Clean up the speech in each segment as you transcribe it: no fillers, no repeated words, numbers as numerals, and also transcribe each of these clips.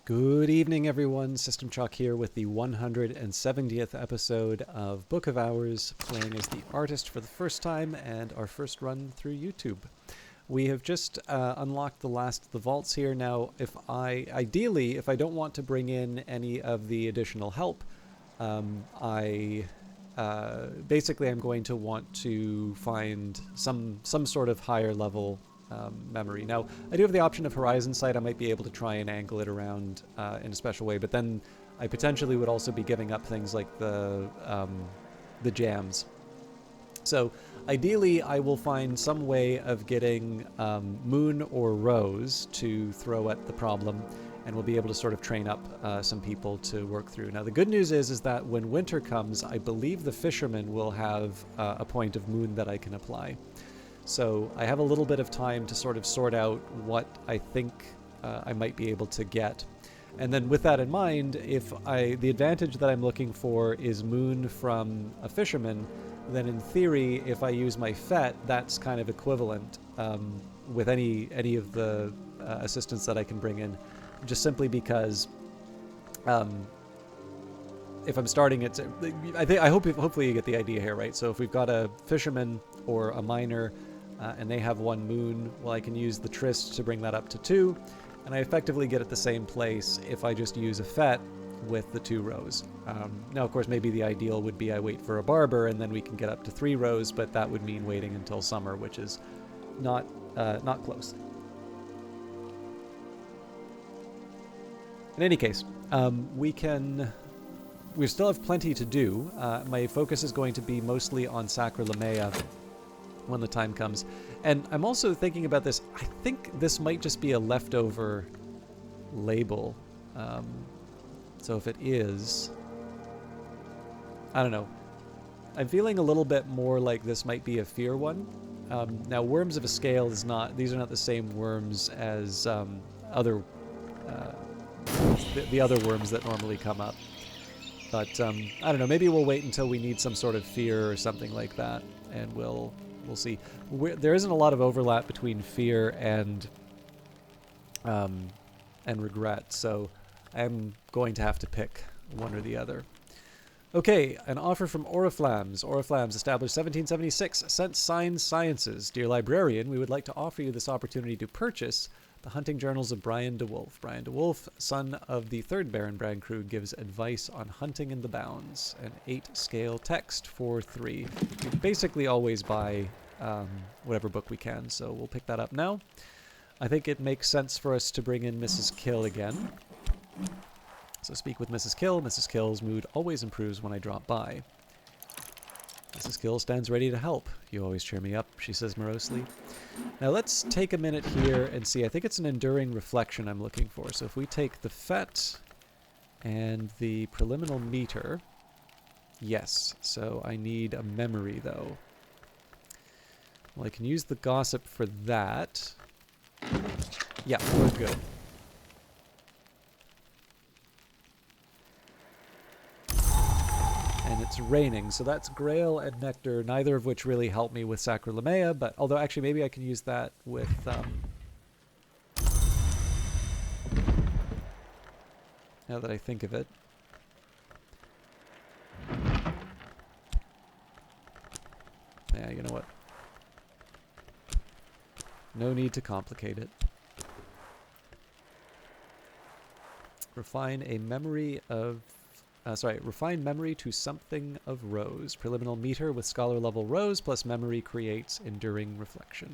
Good evening, everyone. System Chalk here with the 170th episode of Book of Hours, playing as the artist for the first time and our first run through YouTube. We have just unlocked the last of the vaults here. Now, ideally, if I don't want to bring in any of the additional help, basically I'm going to want to find some sort of higher level memory. Now, I do have the option of Horizon Sight. I might be able to try and angle it around in a special way, but then I potentially would also be giving up things like the jams. So ideally, I will find some way of getting Moon or Rose to throw at the problem, and we'll be able to sort of train up some people to work through. Now, the good news is that when winter comes, I believe the fisherman will have a point of Moon that I can apply. So I have a little bit of time to sort of sort out what I think I might be able to get. And then with that in mind, the advantage that I'm looking for is Moon from a fisherman, then in theory, if I use my FET, that's kind of equivalent with any of the assistance that I can bring in, just simply because if I'm starting it, hopefully you get the idea here, right? So if we've got a fisherman or a miner, and they have one Moon, well, I can use the Tryst to bring that up to 2, and I effectively get at the same place if I just use a FET with the 2 rows. Now, of course, maybe the ideal would be I wait for a barber, and then we can get up to 3 rows, but that would mean waiting until summer, which is not close. In any case, we still have plenty to do. My focus is going to be mostly on Sacralamea when the time comes. And I'm also thinking about this. I think this might just be a leftover label. So if it is, I don't know. I'm feeling a little bit more like this might be a fear one. Now, Worms of a Scale is not, these are not the same worms as other, the other worms that normally come up. But I don't know, maybe we'll wait until we need some sort of fear or something like that, and we'll see. There isn't a lot of overlap between fear and regret, so I'm going to have to pick one or the other. Okay, an offer from Oriflammes. Oriflammes, established 1776, Sense Signs Sciences. Dear librarian, we would like to offer you this opportunity to purchase the hunting journals of Brian de Wolf. Brian de Wolf, son of the 3rd Baron Brankrug, gives advice on hunting in the bounds. An 8-scale text for 3. We basically always buy whatever book we can, so we'll pick that up now. I think it makes sense for us to bring in Mrs. Kill again. So speak with Mrs. Kill. Mrs. Kill's mood always improves when I drop by. Mrs. Kill stands ready to help. You always cheer me up, she says morosely. Now let's take a minute here and see. I think it's an enduring reflection I'm looking for. So if we take the FET and the preliminal meter. Yes, so I need a memory though. Well, I can use the gossip for that. Yeah, we're good. And it's raining, so that's Grail and Nectar, neither of which really help me with Sacralamea, but although actually maybe I can use that with now that I think of it. Yeah, you know what? No need to complicate it. Refine a memory of refine memory to something of Rose. Preliminal meter with scholar level Rose plus memory creates enduring reflection.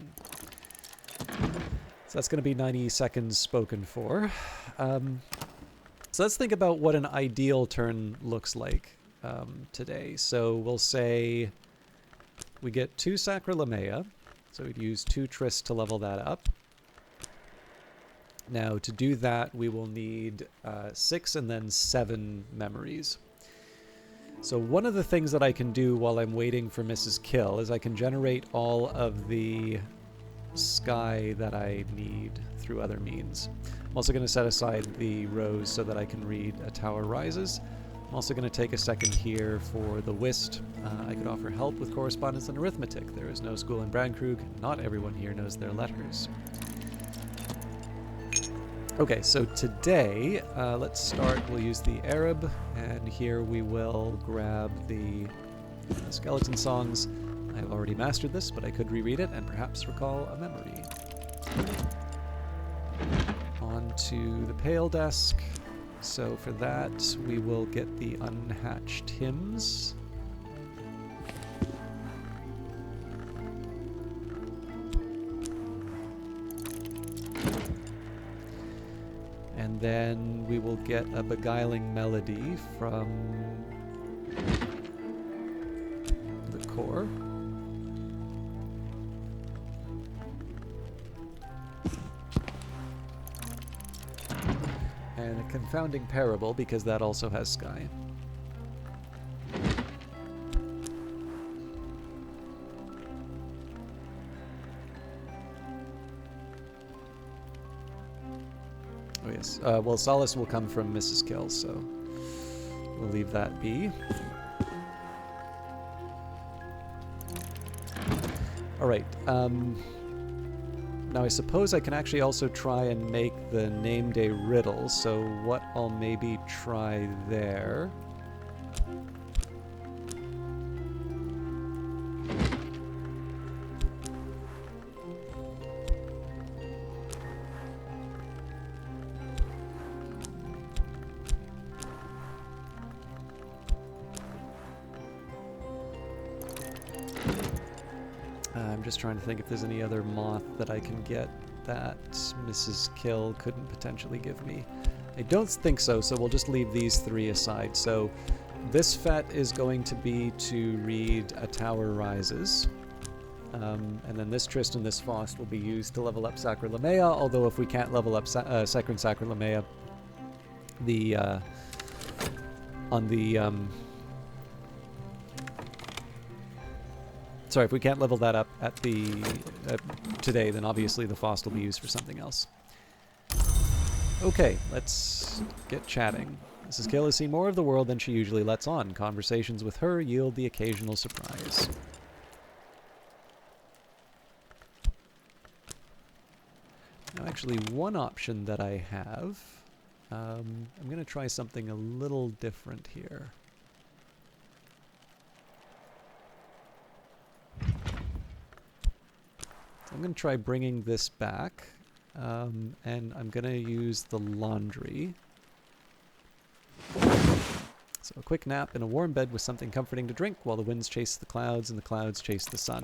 So that's going to be 90 seconds spoken for. So let's think about what an ideal turn looks like today. So we'll say we get 2 Sacralamea. So we'd use 2 Tryst to level that up. Now, to do that, we will need 6 and then 7 memories. So one of the things that I can do while I'm waiting for Mrs. Kill is I can generate all of the sky that I need through other means. I'm also going to set aside the rows so that I can read A Tower Rises. I'm also going to take a second here for the whist. I could offer help with correspondence and arithmetic. There is no school in Brankrug. Not everyone here knows their letters. Okay, so today, let's start. We'll use the Arab, and here we will grab the skeleton songs. I've already mastered this, but I could reread it and perhaps recall a memory. Onto the Pale desk. So for that, we will get the unhatched hymns. And then we will get a beguiling melody from the core. And a confounding parable, because that also has sky. Oh yes. Well, Solace will come from Mrs. Kill, so we'll leave that be. Alright. Now I suppose I can actually also try and make the name day riddle, so what I'll maybe try there... I'm just trying to think if there's any other moth that I can get that Mrs. Kill couldn't potentially give me. I don't think so, so we'll just leave these three aside. So this fet is going to be to read A Tower Rises. And then this Tristan, this Faust will be used to level up Sacralamea, although if we can't level up Second Sacralamea, the on the sorry, if we can't level that up at the today, then obviously the Faust will be used for something else. Okay, let's get chatting. Mrs. Kill has seen more of the world than she usually lets on. Conversations with her yield the occasional surprise. Now, actually, one option that I have, I'm going to try something a little different here. I'm going to try bringing this back, and I'm going to use the laundry. So a quick nap in a warm bed with something comforting to drink while the winds chase the clouds and the clouds chase the sun.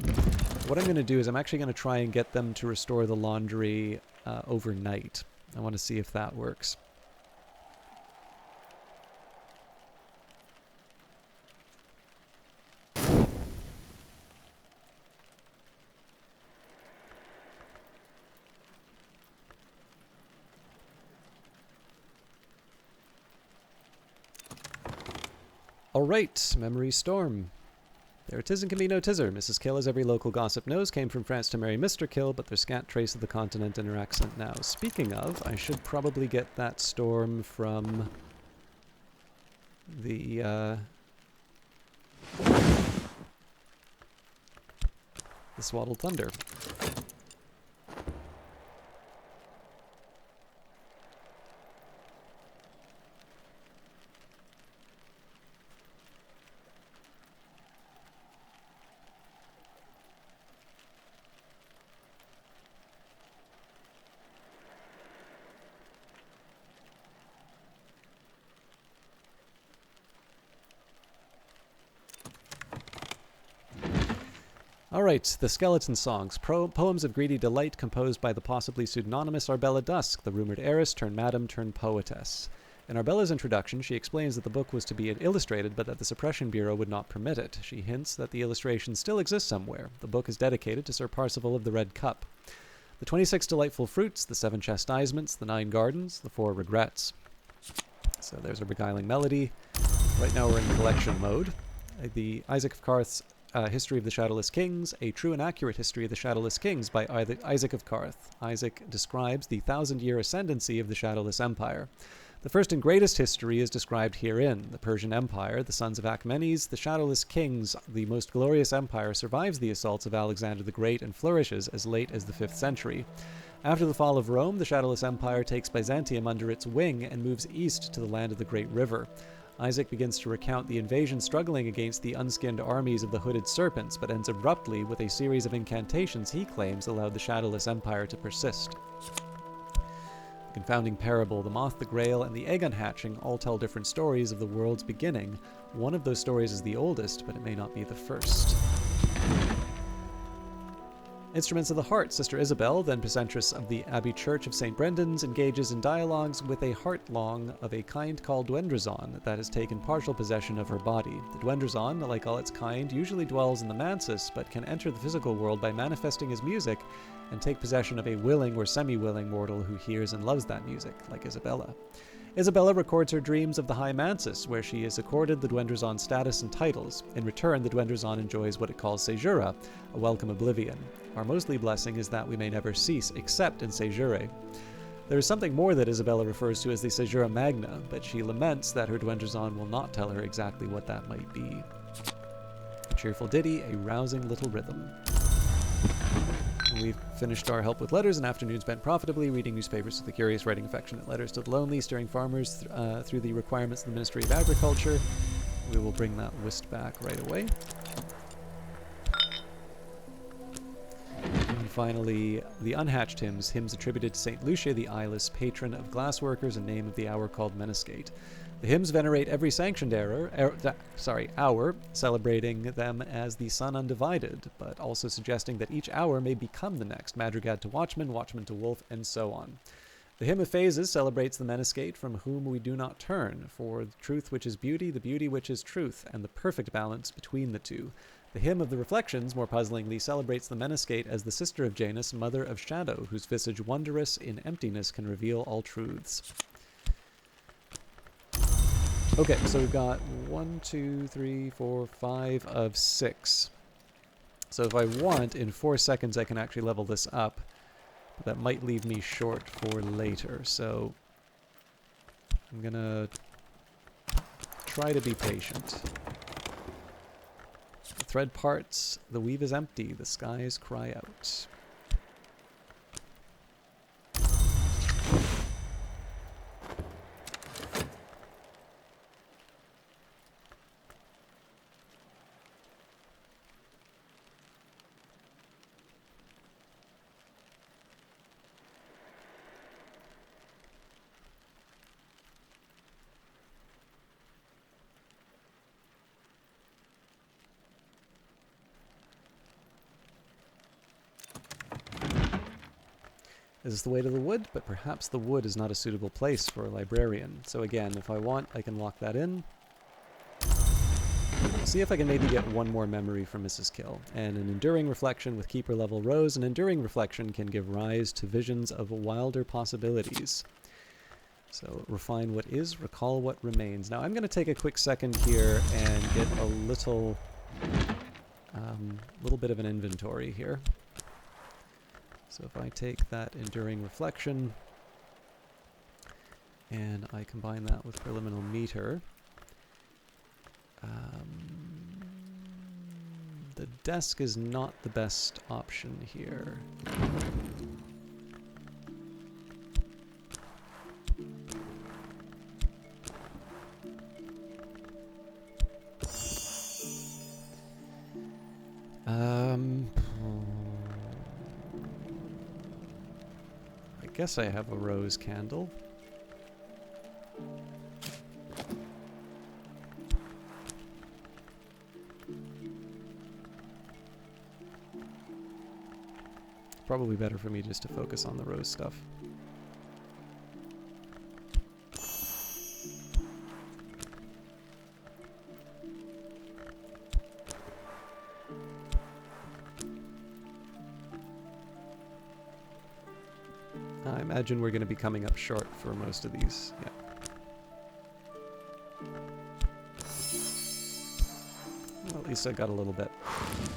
What I'm going to do is I'm actually going to try and get them to restore the laundry overnight. I want to see if that works. Alright, Memory Storm. There tis and can be no tizzer. Mrs. Kill, as every local gossip knows, came from France to marry Mr. Kill, but their scant trace of the continent in her accent now. Speaking of, I should probably get that storm from the Swaddled Thunder. Alright, the Skeleton Songs. Poems of greedy delight composed by the possibly pseudonymous Arbella Dusk, the rumored heiress turned madam turned poetess. In Arbella's introduction, she explains that the book was to be illustrated, but that the Suppression Bureau would not permit it. She hints that the illustration still exists somewhere. The book is dedicated to Sir Parzival of the Red Cup. The 26 delightful fruits, the 7 chastisements, the 9 gardens, the 4 regrets. So there's a beguiling melody. Right now we're in collection mode. The Isaac of Karth's History of the Shadowless Kings, A True and Accurate History of the Shadowless Kings by Isaac of Karth. Isaac describes the 1,000-year ascendancy of the Shadowless Empire. The first and greatest history is described herein. The Persian Empire, the sons of Achaemenes, the shadowless kings, the most glorious empire, survives the assaults of Alexander the Great and flourishes as late as the 5th century. After the fall of Rome, the shadowless empire takes Byzantium under its wing and moves east to the land of the Great River. Isaac begins to recount the invasion struggling against the unskinned armies of the hooded serpents, but ends abruptly with a series of incantations he claims allowed the shadowless empire to persist. The confounding parable, the moth, the grail, and the egg unhatching all tell different stories of the world's beginning. One of those stories is the oldest, but it may not be the first. Instruments of the Heart. Sister Isabel, then precentress of the Abbey Church of St. Brendan's, engages in dialogues with a heart-long of a kind called Duendrazon that has taken partial possession of her body. The Duendrazon, like all its kind, usually dwells in the mansis, but can enter the physical world by manifesting his music and take possession of a willing or semi-willing mortal who hears and loves that music, like Isabella. Isabella records her dreams of the High Mansis, where she is accorded the Duendrazon status and titles. In return, the Duendrazon enjoys what it calls Sejura, a welcome oblivion. Our mostly blessing is that we may never cease, except in Sejure. There is something more that Isabella refers to as the Sejura Magna, but she laments that her Duendrazon will not tell her exactly what that might be. A cheerful ditty, a rousing little rhythm. We've finished our help with letters, an afternoon spent profitably reading newspapers to the curious, writing affectionate letters to the lonely, steering farmers through the requirements of the Ministry of Agriculture. We will bring that whist back right away. And finally, the unhatched hymns, hymns attributed to St. Lucia the Eyeless, patron of glassworkers and name of the hour called Meniscate. The hymns venerate every sanctioned hour, celebrating them as the sun undivided, but also suggesting that each hour may become the next, madrigad to watchman, watchman to wolf, and so on. The hymn of phases celebrates the Meniscate from whom we do not turn, for the truth which is beauty, the beauty which is truth, and the perfect balance between the two. The hymn of the reflections, more puzzlingly, celebrates the Meniscate as the sister of Janus, mother of shadow, whose visage wondrous in emptiness can reveal all truths. Okay, so we've got 1, 2, 3, 4, 5 of 6. So if I want, in 4 seconds I can actually level this up. But that might leave me short for later, so I'm gonna try to be patient. The thread parts, the weave is empty, the skies cry out. This is the way to the wood, but perhaps the wood is not a suitable place for a librarian. So again, if I want, I can lock that in. See if I can maybe get one more memory from Mrs. Kill. And an enduring reflection with keeper level rose. An enduring reflection can give rise to visions of wilder possibilities. So refine what is, recall what remains. Now I'm going to take a quick second here and get a little bit of an inventory here. So if I take that enduring reflection and I combine that with preliminal meter, the desk is not the best option here. I guess I have a rose candle. Probably better for me just to focus on the rose stuff. I imagine we're going to be coming up short for most of these. Yeah. Well, at least I got a little bit.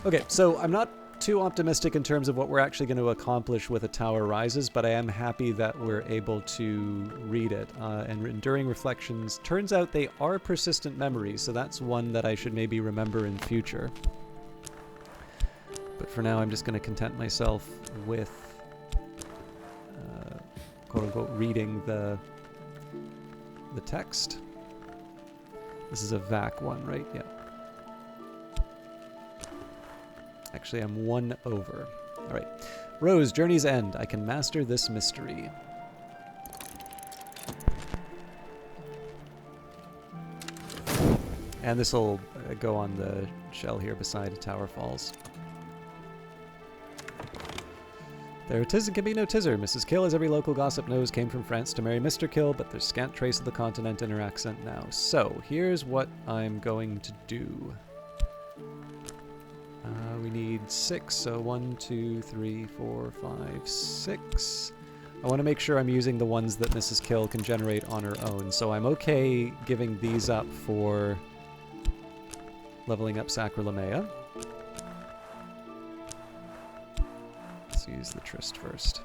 Okay, so I'm not too optimistic in terms of what we're actually going to accomplish with A Tower Rises, but I am happy that we're able to read it. And Enduring Reflections, turns out they are persistent memories, so that's one that I should maybe remember in future. But for now, I'm just going to content myself with, quote-unquote, reading the text. This is a VAC one, right? Yeah. Actually, I'm 1 over. All right. Rose, Journey's End. I can master this mystery. And this will go on the shell here beside Tower Falls. There can be no tizzer. Mrs. Kill, as every local gossip knows, came from France to marry Mr. Kill, but there's scant trace of the continent in her accent now. So, here's what I'm going to do. We need 6, so 1, 2, 3, 4, 5, 6. I want to make sure I'm using the ones that Mrs. Kill can generate on her own, so I'm okay giving these up for leveling up Sacralamea. Let's use the Tryst first.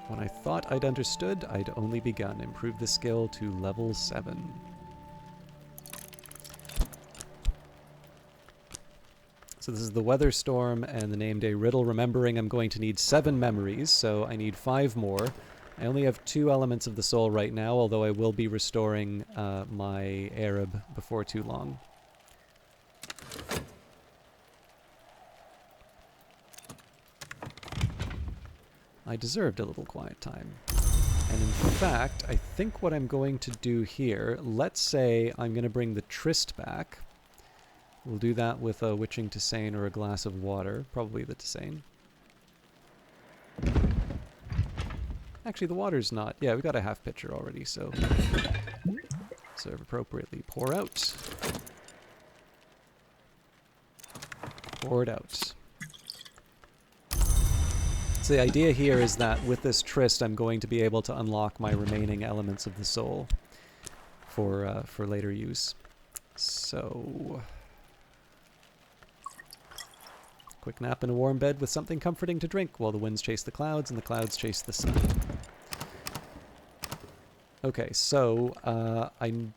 When I thought I'd understood, I'd only begun. Improve the skill to level 7. So this is the Weather Storm and the Name Day Riddle. Remembering I'm going to need 7 memories, so I need 5 more. I only have 2 elements of the soul right now, although I will be restoring my Arab before too long. I deserved a little quiet time. And in fact, I think what I'm going to do here, let's say I'm going to bring the Tryst back. We'll do that with a Witching Tisane or a glass of water. Probably the Tisane. Actually, the water's not. Yeah, we got a half pitcher already, so serve appropriately. Pour out. Pour it out. So the idea here is that with this Tryst, I'm going to be able to unlock my remaining elements of the soul for later use. So... quick nap in a warm bed with something comforting to drink while the winds chase the clouds and the clouds chase the sun. Okay, so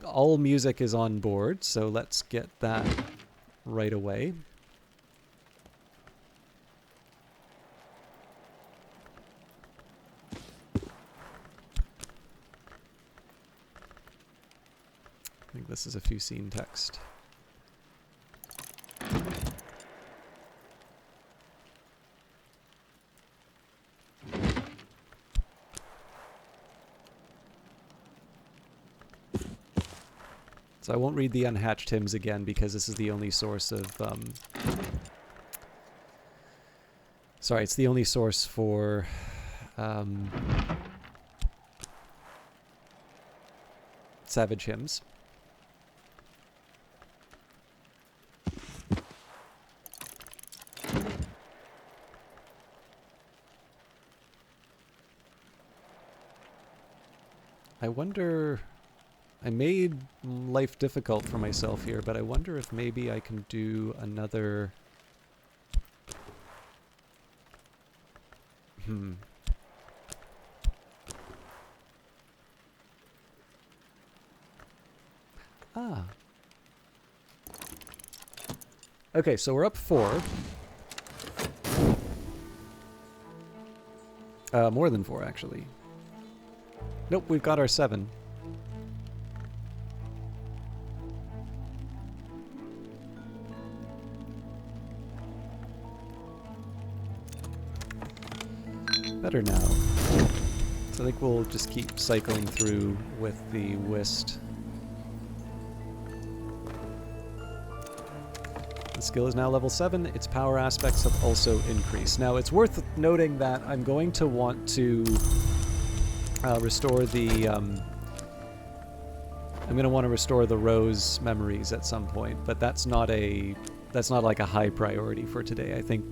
all music is on board, so let's get that right away. I think this is a few scene text. So I won't read the Unhatched Hymns again because this is the only source of... sorry, it's the only source for... Savage Hymns. I wonder... I made life difficult for myself here, but I wonder if maybe I can do another... Ah. Okay, so we're up 4. More than 4, actually. Nope, we've got our 7. Better now. So I think we'll just keep cycling through with the Whist. The skill is now level 7. Its power aspects have also increased. Now, it's worth noting that I'm going to want to restore the... I'm going to want to restore the Rose memories at some point, but that's not like a high priority for today. I think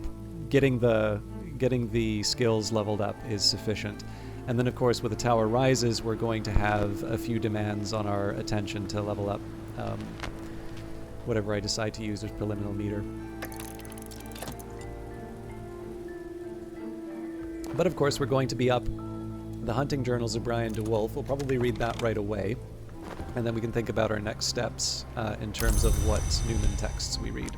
getting the skills leveled up is sufficient. And then, of course, with the Tower Rises, we're going to have a few demands on our attention to level up whatever I decide to use as preliminary meter. But of course, we're going to be up the Hunting Journals of Brian DeWolf. We'll probably read that right away, and then we can think about our next steps in terms of what Newman texts we read.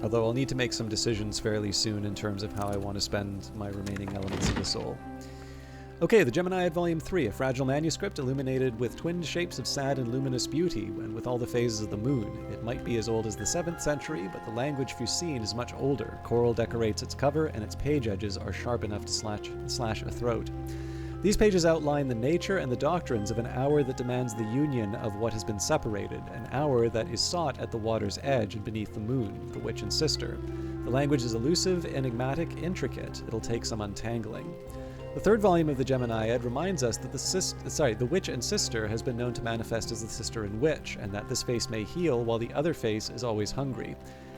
Although I'll need to make some decisions fairly soon in terms of how I want to spend my remaining elements of the soul. Okay, the Geminiad Volume 3, a fragile manuscript illuminated with twinned shapes of sad and luminous beauty, and with all the phases of the moon. It might be as old as the 7th century, but the language Fusine is much older. Coral decorates its cover, and its page edges are sharp enough to slash a throat. These pages outline the nature and the doctrines of an hour that demands the union of what has been separated, an hour that is sought at the water's edge and beneath the moon, the witch and sister. The language is elusive, enigmatic, intricate. It'll take some untangling. The third volume of the Geminiad reminds us that the witch and sister has been known to manifest as the sister and witch, and that this face may heal while the other face is always hungry.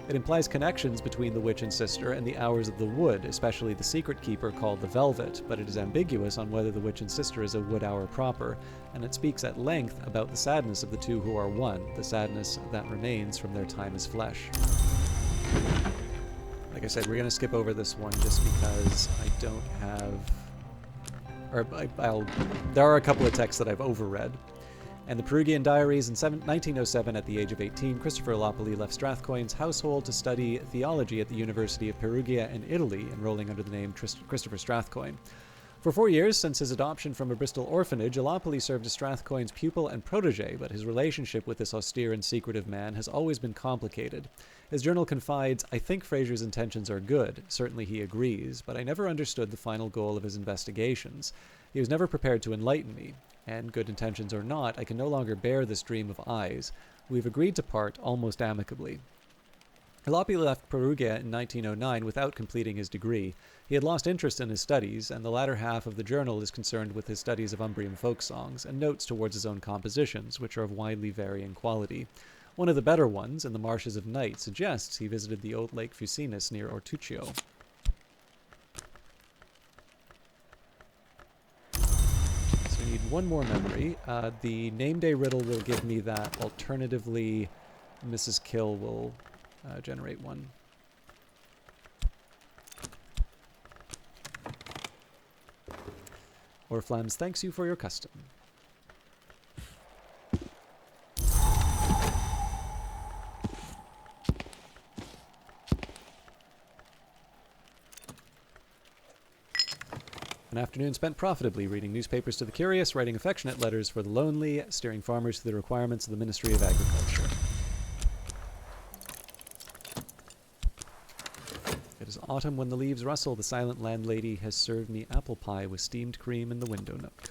It implies connections between the witch and sister and the hours of the wood, especially the secret keeper called the Velvet, but it is ambiguous on whether the witch and sister is a wood hour proper, and it speaks at length about the sadness of the two who are one, the sadness that remains from their time as flesh. Like I said, we're going to skip over this one just because I don't have... there are a couple of texts that I've overread. And the Perugian Diaries in 1907, at the age of 18, Christopher Lopoli left Strathcoyne's household to study theology at the University of Perugia in Italy, enrolling under the name Christopher Strathcoyne. For 4 years, since his adoption from a Bristol orphanage, Lopoli served as Strathcoyne's pupil and protege, but his relationship with this austere and secretive man has always been complicated. His journal confides, "I think Fraser's intentions are good. Certainly he agrees, but I never understood the final goal of his investigations. He was never prepared to enlighten me. And, good intentions or not, I can no longer bear this dream of eyes. We've agreed to part almost amicably." Lopoli left Perugia in 1909 without completing his degree. He had lost interest in his studies, and the latter half of the journal is concerned with his studies of Umbrian folk songs and notes towards his own compositions, which are of widely varying quality. One of the better ones, In the Marshes of Night, suggests he visited the old Lake Fucinus near Ortuccio. So we need one more memory. The name day riddle will give me that. Alternatively, Mrs. Kill will generate one. Orflams thanks you for your custom. An afternoon spent profitably reading newspapers to the curious, writing affectionate letters for the lonely, steering farmers to the requirements of the Ministry of Agriculture. It is autumn when the leaves rustle. The silent landlady has served me apple pie with steamed cream in the window nook.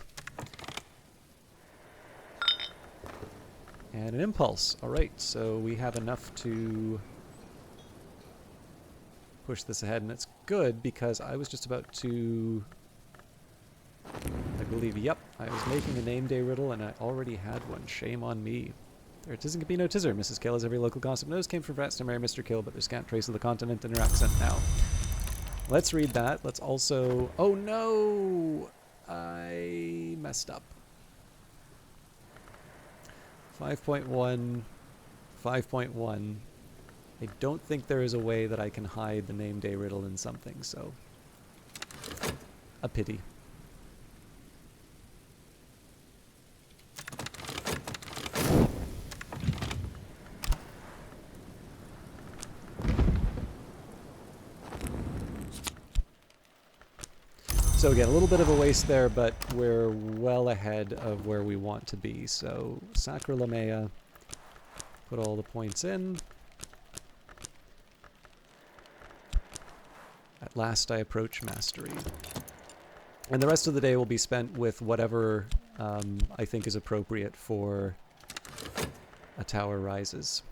And an impulse. Alright, so we have enough to push this ahead, and it's good because I was just about to... I believe, yep, I was making a name day riddle and I already had one. Shame on me. There tisn't be no tizzer. Mrs. Kill, as every local gossip knows, came from France to marry Mr. Kill, but there's scant trace of the continent in her accent now. Let's read that. Let's also... Oh no! I messed up. 5.1. 5.1. I don't think there is a way that I can hide the name day riddle in something, so... A pity. So again, a little bit of a waste there, but we're well ahead of where we want to be. So Sacralamea, put all the points in. At last I approach mastery. And the rest of the day will be spent with whatever I think is appropriate for A Tower Rises.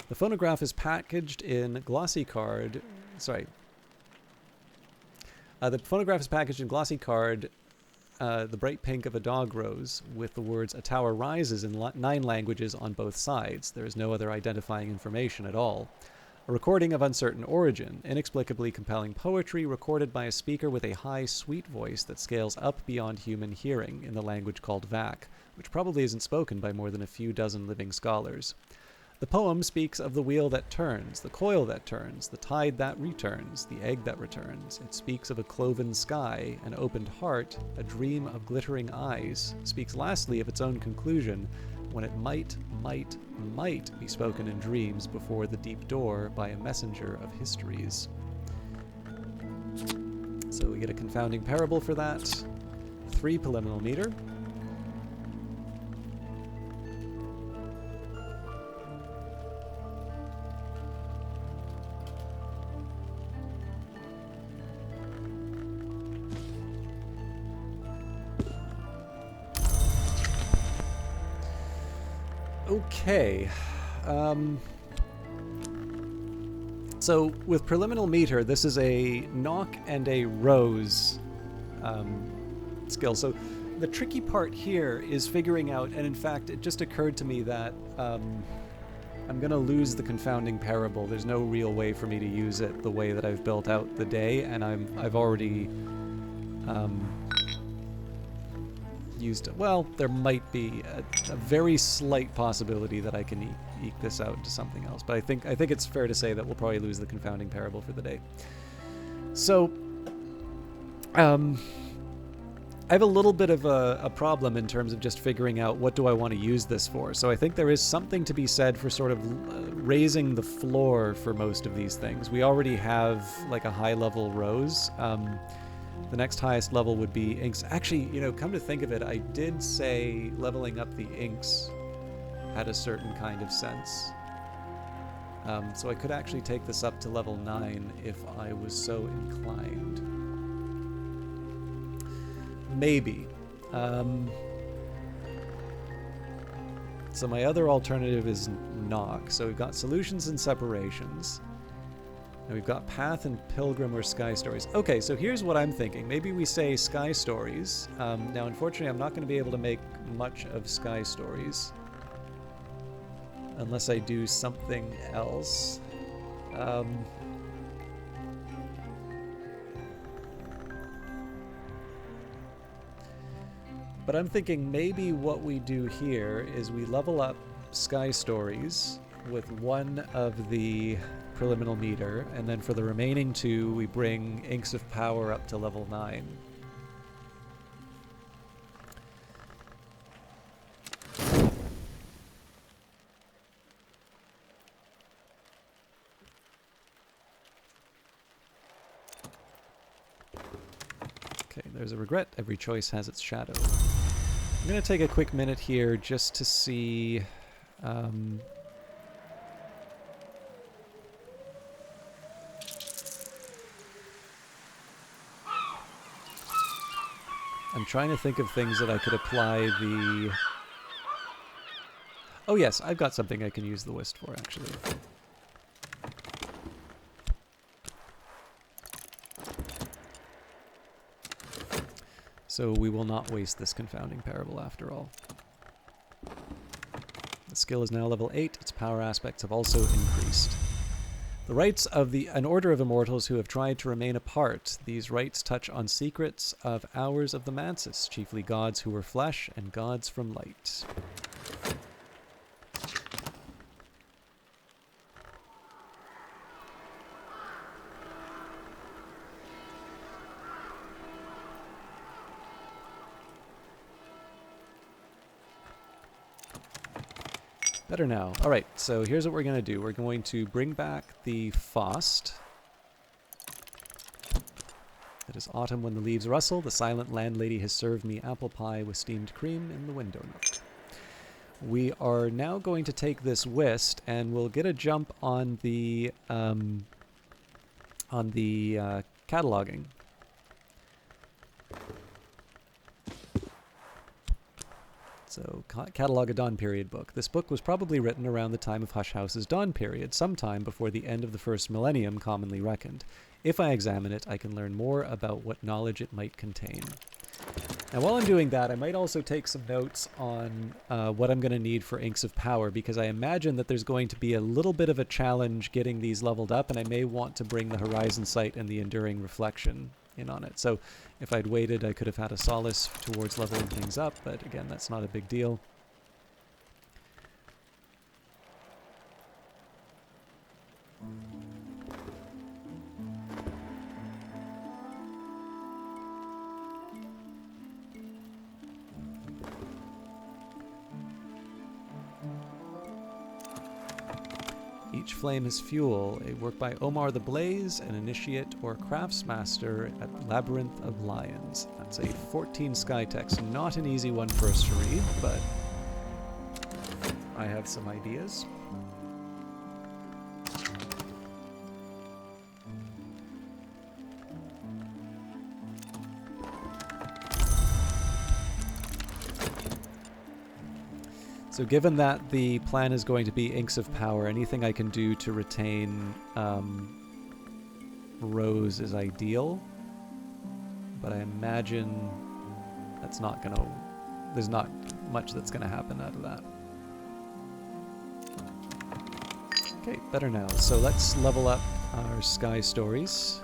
The phonograph is packaged in glossy card. Sorry. The phonograph is packaged in glossy card the bright pink of a dog rose with the words "A tower rises" in 9 languages on both sides. There is no other identifying information at all. A recording of uncertain origin, inexplicably compelling poetry recorded by a speaker with a high, sweet voice that scales up beyond human hearing in the language called Vac, which probably isn't spoken by more than a few dozen living scholars. The poem speaks of the wheel that turns, the coil that turns, the tide that returns, the egg that returns. It speaks of a cloven sky, an opened heart, a dream of glittering eyes. It speaks lastly of its own conclusion, when it might be spoken in dreams before the deep door by a messenger of histories. So we get a confounding parable for that. 3 polynomial meter. Okay. So with preliminal meter, this is a knock and a rose skill. So the tricky part here is figuring out, and in fact, it just occurred to me that I'm going to lose the confounding parable. There's no real way for me to use it the way that I've built out the day, and I've already used it. Well, there might be a very slight possibility that I can eke this out into something else, but I think it's fair to say that we'll probably lose the confounding parable for the day. So, I have a little bit of a problem in terms of just figuring out what do I want to use this for. So I think there is something to be said for sort of raising the floor for most of these things. We already have like a high level rose. The next highest level would be inks. Actually, you know, come to think of it, I did say leveling up the inks had a certain kind of sense. So I could actually take this up to level 9 if I was so inclined. Maybe. So my other alternative is knock. So we've got solutions and separations. And we've got Path and Pilgrim or Sky Stories. Okay, so here's what I'm thinking. Maybe we say Sky Stories. Now, unfortunately, I'm not going to be able to make much of Sky Stories unless I do something else. But I'm thinking maybe what we do here is we level up Sky Stories with one of the preliminal meter, and then for the remaining 2 we bring Inks of Power up to level 9. Okay, there's a regret. Every choice has its shadow. I'm going to take a quick minute here just to see I'm trying to think of things that I could apply the... Oh yes, I've got something I can use the whist for, actually. So we will not waste this confounding parable after all. The skill is now level 8. Its power aspects have also increased. The rights of an order of immortals who have tried to remain apart. These rights touch on secrets of hours of the Mansis, chiefly gods who were flesh and gods from light. Better now. All right, so here's what we're going to do. We're going to bring back the Faust. It is autumn when the leaves rustle. The silent landlady has served me apple pie with steamed cream in the window nook. We are now going to take this whist, and we'll get a jump on the cataloging. So, Catalog a Dawn Period book. This book was probably written around the time of Hush House's Dawn Period, sometime before the end of the first millennium commonly reckoned. If I examine it, I can learn more about what knowledge it might contain. Now, while I'm doing that, I might also take some notes on what I'm going to need for Inks of Power, because I imagine that there's going to be a little bit of a challenge getting these leveled up, and I may want to bring the Horizon Sight and the Enduring Reflection in on it. So if I'd waited, I could have had a Solace towards leveling things up, but again, that's not a big deal. Each flame is fuel, a work by Omar the Blaze, an initiate or craftsmaster at Labyrinth of Lions. That's a 14 sky text. Not an easy one for us to read, but I have some ideas. So given that the plan is going to be Inks of Power, anything I can do to retain Rose is ideal. But I imagine that's not going to... There's not much that's going to happen out of that. Okay, better now. So let's level up our Sky Stories.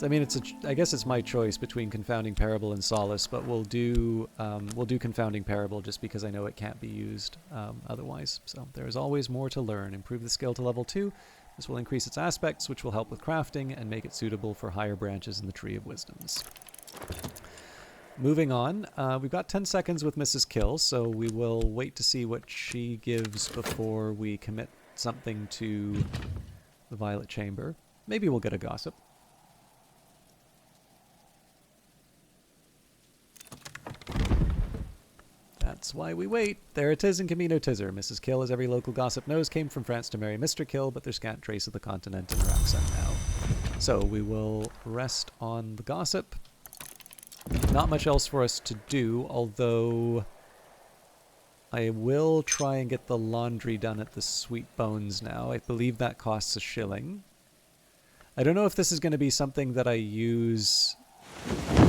I mean, I guess it's my choice between Confounding Parable and Solace, but we'll do Confounding Parable just because I know it can't be used otherwise. So there is always more to learn. Improve the skill to level 2. This will increase its aspects, which will help with crafting and make it suitable for higher branches in the Tree of Wisdoms. Moving on, we've got 10 seconds with Mrs. Kill, so we will wait to see what she gives before we commit something to the Violet Chamber. Maybe we'll get a gossip. That's why we wait. There it is in Camino Tizzer. Mrs. Kill, as every local gossip knows, came from France to marry Mr. Kill, but there's scant trace of the continent in her accent now. So we will rest on the gossip. Not much else for us to do, although I will try and get the laundry done at the Sweet Bones now. I believe that costs a shilling. I don't know if this is going to be something that I use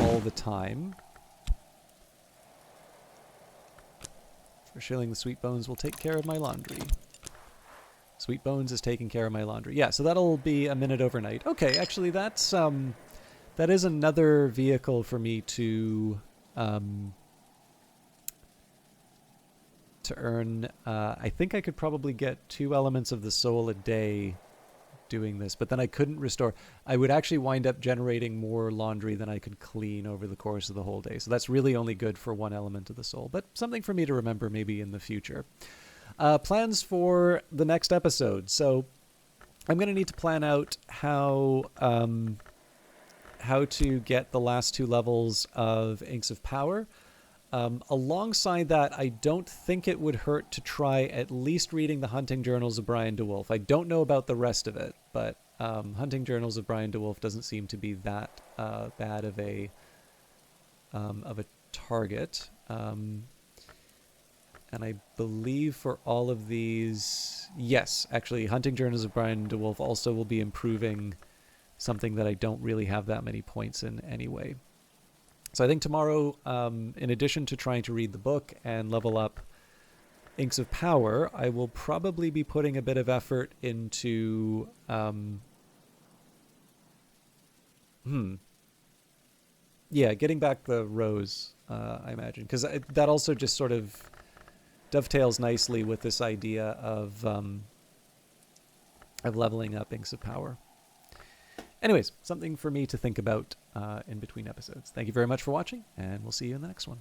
all the time. For shilling, the Sweet Bones will take care of my laundry. Sweet Bones is taking care of my laundry. Yeah, so that'll be a minute overnight. Okay, actually that's that is another vehicle for me to earn. I think I could probably get 2 elements of the soul a day doing this, but then I couldn't restore. I would actually wind up generating more laundry than I could clean over the course of the whole day. So that's really only good for 1 element of the soul, but something for me to remember maybe in the future. Plans for the next episode. So I'm going to need to plan out how to get the last 2 levels of Inks of Power. Alongside that, I don't think it would hurt to try at least reading the Hunting Journals of Brian DeWolf. I don't know about the rest of it, but Hunting Journals of Brian DeWolf doesn't seem to be that bad of a target. And I believe for all of these, yes, actually, Hunting Journals of Brian DeWolf also will be improving something that I don't really have that many points in anyway. So I think tomorrow, in addition to trying to read the book and level up Inks of Power, I will probably be putting a bit of effort into... Yeah, getting back the Rose, I imagine. Because that also just sort of dovetails nicely with this idea of leveling up Inks of Power. Anyways, something for me to think about in between episodes. Thank you very much for watching, and we'll see you in the next one.